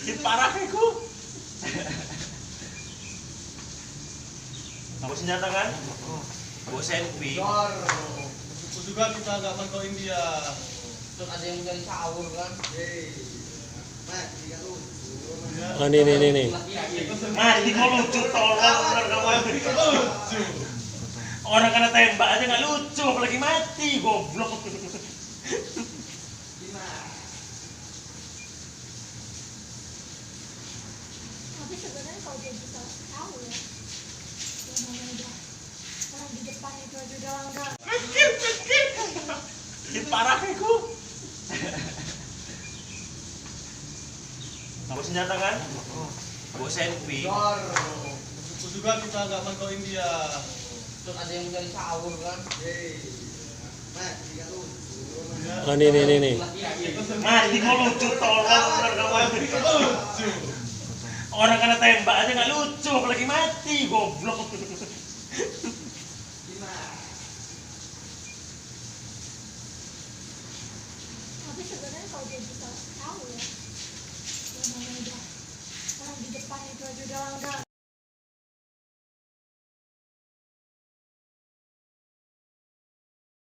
Sakit parah aku. Aku senjata kan? Bawa selfie. Itu juga kita nggak main ke India. Terus ada yang mencari sahur kan? Oh, nih. Mati kau lucu tolong bener kamu. Lucu. Orang kena tembak aja nggak lucu, apalagi mati goblok. Tapi sebenarnya kalau dia bisa tahu ya, yang namanya udah orang di depan itu aja udah langgar. Sakit parah aku. Aku senjata kan? Bawa selfie. Itu juga kita nggak main ke India. Terus ada yang mencari sahur kan? Oh, nih. Mati kau lucu tolong bener kamu. Lucu. Orang kena tembak aja nggak lucu, apalagi mati goblok. Tapi sebenarnya kalau dia bisa tahu ya, yang namanya udah orang di depan itu aja udah langgar.